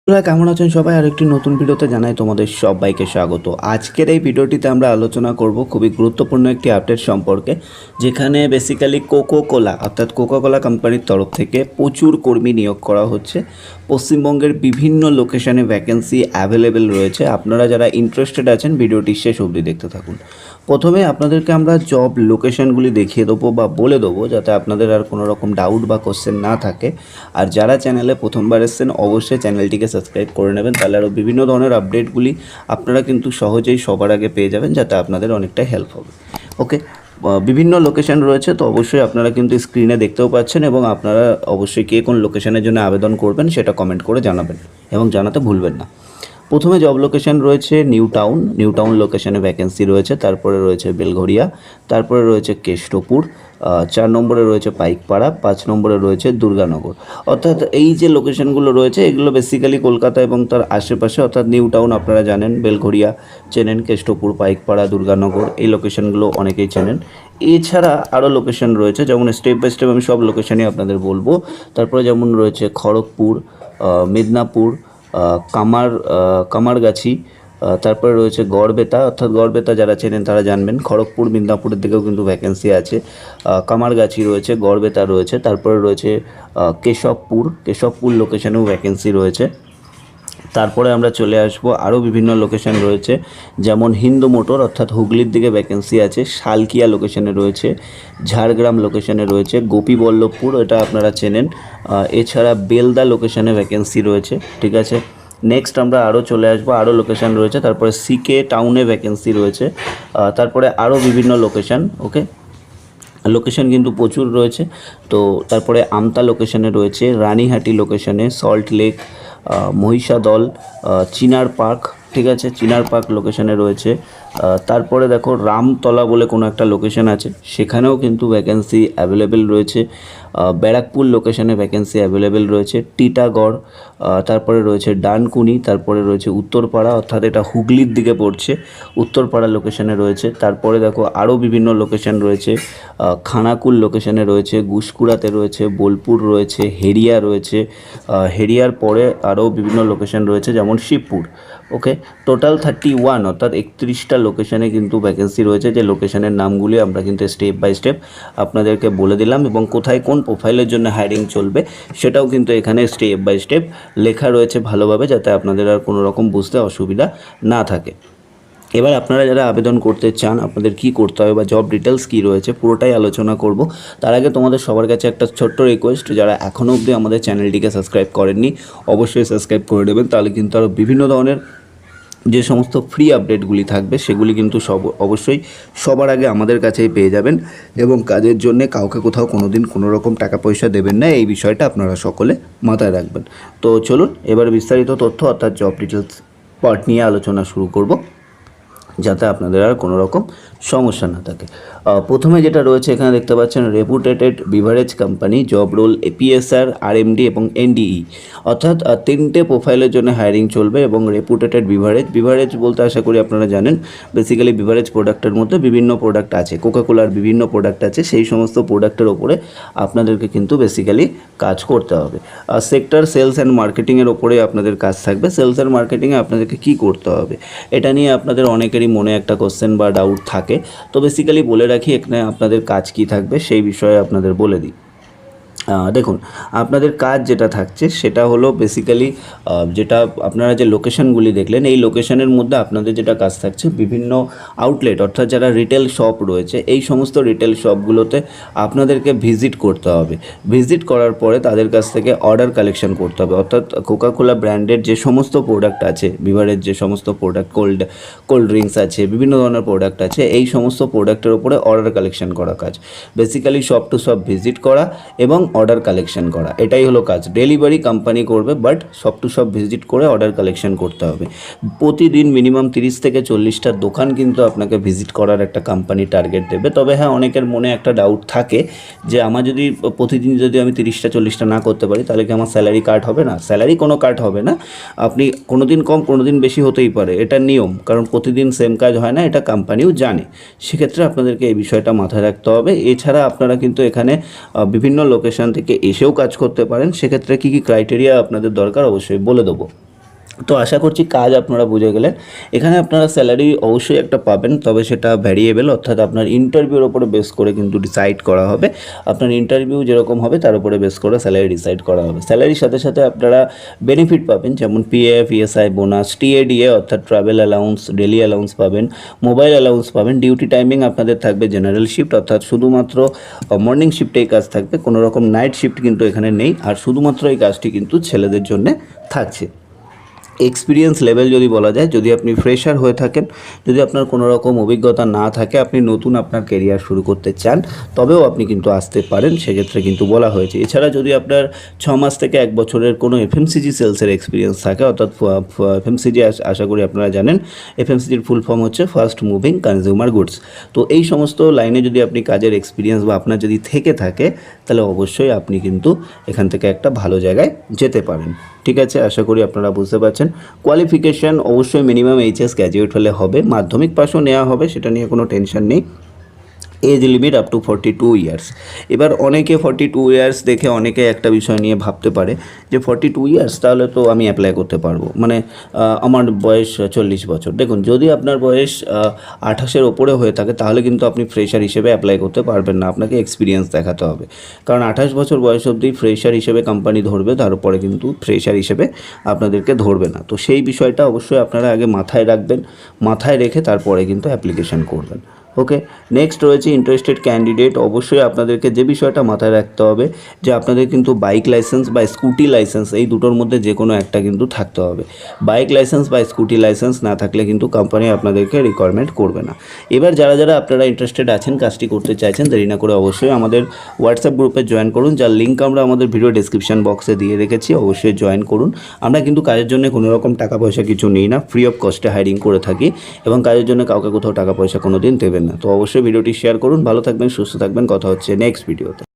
বন্ধুরা কেমন আছেন সবাই? আরেকটি নতুন ভিডিওতে জানাই তোমাদের সবাইকে স্বাগত। আজকের এই ভিডিওটিতে আমরা আলোচনা করব খুবই গুরুত্বপূর্ণ একটি আপডেট সম্পর্কে, যেখানে বেসিক্যালি কোকো কোলা অর্থাৎ কোকো কোলা কোম্পানির তরফ থেকে প্রচুর কর্মী নিয়োগ করা হচ্ছে। পশ্চিমবঙ্গের বিভিন্ন লোকেশনে ভ্যাকেন্সি অ্যাভেলেবেল রয়েছে। আপনারা যারা ইন্টারেস্টেড আছেন ভিডিওটি শেষ অবধি দেখতে থাকুন। প্রথমে আপনাদেরকে আমরা জব লোকেশনগুলি দেখিয়ে দেবো বা বলে দেবো, যাতে আপনাদের আর কোনো রকম ডাউট বা কোশ্চেন না থাকে। আর যারা চ্যানেলে প্রথমবার এসেছেন অবশ্যই চ্যানেলটিকে সাবস্ক্রাইব করে নেবেন, তাহলে আরও বিভিন্ন ধরনের আপডেটগুলি আপনারা কিন্তু সহজেই সবার আগে পেয়ে যাবেন, যাতে আপনাদের অনেকটাই হেল্প হবে। ওকে, বিভিন্ন লোকেশন রয়েছে, তো অবশ্যই আপনারা কিন্তু স্ক্রিনে দেখতেও পাচ্ছেন, এবং আপনারা অবশ্যই কে কোন লোকেশনের জন্য আবেদন করবেন সেটা কমেন্ট করে জানাবেন এবং জানাতে ভুলবেন না। প্রথমে জব লোকেশন রয়েছে নিউ টাউন লোকেশনে ভ্যাকেন্সি রয়েছে। তারপরে রয়েছে বেলঘরিয়া, তারপরে রয়েছে কেষ্টপুর, 4 নম্বরে রয়েছে পাইকপাড়া, 5 নম্বরে রয়েছে দুর্গানগর। অর্থাৎ এই যে লোকেশনগুলো রয়েছে এগুলো বেসিক্যালি কলকাতা এবং তার আশেপাশে। অর্থাৎ নিউ টাউন আপনারা জানেন, বেলঘরিয়া চেনেন, কেষ্টপুর, পাইকপাড়া, দুর্গানগর এই লোকেশনগুলো অনেকেই চেনেন। এছাড়া আরও লোকেশন রয়েছে, যেমন স্টেপ বাই স্টেপ আমি সব লোকেশনই আপনাদের বলবো। তারপরে যেমন রয়েছে খড়গপুর, মেদিনীপুর, কামারগাছি, তারপরে রয়েছে গড়বেতা। অর্থাৎ গড়বেতা যারা চেনেন তারা জানবেন। খড়গপুর মিদনাপুরের দিকেও কিন্তু ভ্যাকেন্সি আছে। কামারগাছি রয়েছে, গড়বেতা রয়েছে, তারপরে রয়েছে কেশবপুর লোকেশনেও ভ্যাকেন্সি রয়েছে। তারপরে আমরা চলে আসবো আরও বিভিন্ন লোকেশন রয়েছে, যেমন হিন্দু মোটর অর্থাৎ হুগলির দিকে ভ্যাকেন্সি আছে, শালকিয়া লোকেশনে রয়েছে, ঝাড়গ্রাম লোকেশনে রয়েছে, গোপীবল্লভপুর এটা আপনারা চেনেন। এছাড়া বেলদা লোকেশনে ভ্যাকেন্সি রয়েছে। ঠিক আছে, নেক্সট আমরা আরও চলে আসবো, আরও লোকেশান রয়েছে। তারপরে সিকে টাউনে ভ্যাকেন্সি রয়েছে। তারপরে আরও বিভিন্ন লোকেশান। ওকে, লোকেশন কিন্তু প্রচুর রয়েছে। তো তারপরে আমতা লোকেশনে রয়েছে, রানীহাটি লোকেশনে, সল্ট লেক, মহিষাদল, চিনার পার্ক। ঠিক আছে, চিনার পার্ক লোকেশনে রয়েছে। তারপরে দেখো রামতলা বলে কোনো একটা লোকেশন আছে, সেখানেও কিন্তু ভ্যাকেন্সি অ্যাভেলেবেল রয়েছে। ব্যারাকপুর লোকেশনে ভ্যাকেন্সি অ্যাভেলেবেল রয়েছে। টিটাগড়, তারপরে রয়েছে ডানকুনি, তারপরে রয়েছে উত্তরপাড়া, অর্থাৎ এটা হুগলির দিকে পড়ছে, উত্তরপাড়া লোকেশনে রয়েছে। তারপরে দেখো আরও বিভিন্ন লোকেশন রয়েছে, খানাকুল লোকেশনে রয়েছে, গুসকুড়াতে রয়েছে, বোলপুর রয়েছে, হেরিয়া রয়েছে। হেরিয়ার পরে আরও বিভিন্ন লোকেশন রয়েছে, যেমন শিবপুর। ওকে, টোটাল 31 অর্থাৎ 31টা লোকেশনে কিন্তু ভ্যাকেন্সি রয়েছে, যে লোকেশনের নামগুলি আমরা কিন্তু স্টেপ বাই স্টেপ আপনাদেরকে বলে দিলাম, এবং কোথায় কোন প্রোফাইলের জন্য হায়ারিং চলবে সেটাও কিন্তু এখানে স্টেপ বাই স্টেপ লেখা রয়েছে ভালোভাবে, যাতে আপনাদের আর কোনো রকম বুঝতে অসুবিধা না থাকে। এবার আপনারা যারা আবেদন করতে চান আপনাদের কি করতে হবে বা জব ডিটেলস কী রয়েছে পুরোটাই আলোচনা করব। তার আগে তোমাদের সবার কাছে একটা ছোট্ট রিকোয়েস্ট, যারা এখনও অবধি আমাদের চ্যানেলটিকে সাবস্ক্রাইব করেননি অবশ্যই সাবস্ক্রাইব করে দেবেন, তাহলে কিন্তু আরও বিভিন্ন ধরনের যে সমস্ত ফ্রি আপডেটগুলি থাকবে সেগুলি কিন্তু অবশ্যই সবার আগে আমাদের কাছেই পেয়ে যাবেন, এবং কাজের জন্য কাউকে কোথাও কোনো দিন কোনো রকম টাকা পয়সা দেবেন না, এই বিষয়টা আপনারা সকলে মাথায় রাখবেন। তো চলুন এবার বিস্তারিত তথ্য অর্থাৎ জব ডিটেলস পার্ট নিয়ে আলোচনা শুরু করব, যাতে আপনাদের আর কোনো রকম সমস্যা না থাকে। প্রথমে যেটা রয়েছে এখানে দেখতে পাচ্ছেন, reputed বিভারেজ company, job role এপিএসআর, RMD এবং এনডিই। অর্থাৎ 3টে প্রোফাইলের জন্য হায়ারিং চলবে, এবং রেপুটেটেড বিভারেজ বলতে আশা করি আপনারা জানেন, বেসিক্যালি বিভারেজ প্রোডাক্টের মধ্যে বিভিন্ন প্রোডাক্ট আছে, কোকাকোলার বিভিন্ন প্রোডাক্ট আছে, সেই সমস্ত প্রোডাক্টের ওপরে আপনাদেরকে কিন্তু বেসিক্যালি কাজ করতে হবে। সেক্টর সেলস অ্যান্ড মার্কেটিংয়ের ওপরে আপনাদের কাজ থাকবে। সেলস অ্যান্ড মার্কেটিংয়ে আপনাদেরকে কী করতে হবে এটা নিয়ে আপনাদের অনেকেরই মনে একটা কোশ্চেন বা ডাউট থাকে। তো বেসিক্যালি বলে রাখি এখানে আপনাদের কাজ কি থাকবে সেই বিষয়ে আপনাদের বলে দিই। দেখুন, আপনাদের কাজ যেটা থাকছে সেটা হলো বেসিক্যালি যেটা আপনারা যে লোকেশনগুলি দেখলেন এই লোকেশনের মধ্যে আপনাদের যেটা কাজ থাকছে, বিভিন্ন আউটলেট অর্থাৎ যারা রিটেল শপ রয়েছে এই সমস্ত রিটেল শপগুলোতে আপনাদেরকে ভিজিট করতে হবে। ভিজিট করার পরে তাদের কাছ থেকে অর্ডার কালেকশন করতে হবে। অর্থাৎ কোকাকোলা ব্র্যান্ডের যে সমস্ত প্রোডাক্ট আছে, বিভারের যে সমস্ত প্রোডাক্ট, কোল্ড ড্রিঙ্কস আছে, বিভিন্ন ধরনের প্রোডাক্ট আছে, এই সমস্ত প্রোডাক্টের উপরে অর্ডার কালেকশন করা কাজ। Basically shop to shop visit করা এবং অর্ডার কালেকশন করা, এটাই হলো কাজ। ডেলিভারি কোম্পানি করবে, but shop to shop visit করে অর্ডার কালেকশন করতে হবে। প্রতিদিন মিনিমাম 30 থেকে 40টা দোকান কিন্তু আপনাকে ভিজিট করার একটা কোম্পানি টার্গেট দেবে। তবে হ্যাঁ, অনেকের মনে একটা ডাউট থাকে যে আমার যদি প্রতিদিন যদি আমি 30টা 40টা না করতে পারি তাহলে কি আমার স্যালারি কাট হবে না? স্যালারি কোনো কাট হবে না, আপনি কোনো দিন কম কোনো দিন বেশি হতেই পারে, এটা নিয়ম, কারণ প্রতিদিন সেম কাজ হয় না, এটা কোম্পানিও জানে। সেক্ষেত্রে আপনাদেরকে এই বিষয়টা মাথায় রাখতে হবে। এছাড়া আপনারা কিন্তু এখানে বিভিন্ন লোকেশন থেকে এসেও কাজ করতে পারেন। সেক্ষেত্রে কী কী ক্রাইটেরিয়া আপনাদের দরকার অবশ্যই বলে দেবো। তো আশা করছি কাজ আপনারা বুঝে গেলেন। এখানে আপনারা স্যালারি অবশ্যই একটা পাবেন, তবে সেটা ভ্যারিয়েবল, অর্থাৎ আপনার ইন্টারভিউর ওপরে বেস করে কিন্তু ডিসাইড করা হবে। আপনার ইন্টারভিউ যেরকম হবে তার উপরে বেস করে স্যালারি ডিসাইড করা হবে। স্যালারির সাথে সাথে আপনারা বেনিফিট পাবেন, যেমন পিএফ, ইএসআই, বোনাস, টিএডিএ অর্থাৎ ট্রাভেল অ্যালাউন্স, ডেলি অ্যালাউন্স পাবেন, মোবাইল অ্যালাউন্স পাবেন। ডিউটি টাইমিং আপনাদের থাকবে জেনারেল শিফট, অর্থাৎ শুধুমাত্র মর্নিং শিফটেই কাজ থাকবে, কোনো রকম নাইট শিফট কিন্তু এখানে নেই। আর শুধুমাত্র এই কাজটি কিন্তু ছেলেদের জন্য থাকছে। এক্সপিরিয়েন্স লেভেল যদি বলা যায়, যদি আপনি ফ্রেশার হয়ে থাকেন, যদি আপনার কোনো রকম অভিজ্ঞতা না থাকে, আপনি নতুন আপনার কেরিয়ার শুরু করতে চান, তবেও আপনি কিন্তু আসতে পারেন, সেক্ষেত্রে কিন্তু বলা হয়েছে। এছাড়া যদি আপনার 6 মাস থেকে 1 বছরের কোনো এফএমসিজি সেলসের এক্সপিরিয়েন্স থাকে, অর্থাৎ এফএমসিজি আশা করি আপনারা জানেন, এফএমসিজির ফুল ফর্ম হচ্ছে ফাস্ট মুভিং কনজিউমার গুডস। তো এই সমস্ত লাইনে যদি আপনি কাজের এক্সপিরিয়েন্স বা আপনার যদি থেকে থাকে, তাহলে অবশ্যই আপনি কিন্তু এখান থেকে একটা ভালো জায়গায় যেতে পারেন। ঠিক আছে, আশা করি আপনারা বুঝতে পারছেন। কোয়ালিফিকেশান অবশ্যই মিনিমাম এইচএস গ্র্যাজুয়েট হলে হবে, মাধ্যমিক পাসও নেওয়া হবে, সেটা নিয়ে কোনো টেনশন নেই। Age limit up to 42 years. এবার অনেকে 42 ইয়ার্স দেখে অনেকে একটা বিষয় নিয়ে ভাবতে পারে যে 42 ইয়ার্স তাহলে তো আমি অ্যাপ্লাই করতে পারবো, মানে আমার বয়স 40 বছর। দেখুন, যদি আপনার বয়স 28-এর ওপরে হয়ে থাকে তাহলে কিন্তু আপনি ফ্রেশার হিসেবে অ্যাপ্লাই করতে পারবেন না, আপনাকে এক্সপিরিয়েন্স দেখাতে হবে। কারণ 28 বছর বয়স অবধি ফ্রেশার হিসেবে কোম্পানি ধরবে, তার উপরে কিন্তু ফ্রেশার হিসেবে আপনাদেরকে ধরবে না। তো সেই বিষয়টা অবশ্যই আপনারা আগে মাথায় রাখবেন, মাথায় রেখে তারপরে কিন্তু অ্যাপ্লিকেশান করবেন। ওকে, নেক্সট রয়েছে ইন্টারেস্টেড ক্যান্ডিডেট। অবশ্যই আপনাদেরকে যে বিষয়টা মাথায় রাখতে হবে যে আপনাদের কিন্তু বাইক লাইসেন্স বা স্কুটি লাইসেন্স, এই দুটোর মধ্যে যে কোনো একটা কিন্তু থাকতে হবে। বাইক লাইসেন্স বা স্কুটি লাইসেন্স না থাকলে কিন্তু কোম্পানি আপনাদেরকে রিকোয়ারমেন্ট করবে না। এবার যারা যারা আপনারা ইন্টারেস্টেড আছেন, কাজটি করতে চাইছেন, দেরি না করে অবশ্যই আমাদের হোয়াটসঅ্যাপ গ্রুপে জয়েন করুন, যার লিঙ্ক আমরা আমাদের ভিডিও ডেসক্রিপশন বক্সে দিয়ে রেখেছি। অবশ্যই জয়েন করুন। আমরা কিন্তু কাজের জন্য কোনো রকম টাকা পয়সা কিছু নিই না, ফ্রি অফ কস্টে হায়ারিং করে থাকি, এবং কাজের জন্য কাউকে কোথাও টাকা পয়সা কোনো দিন দেবেন না। তো অবশ্যই ভিডিওটি শেয়ার করুন। ভালো থাকবেন, সুস্থ থাকবেন, কথা হচ্ছে নেক্সট ভিডিওতে।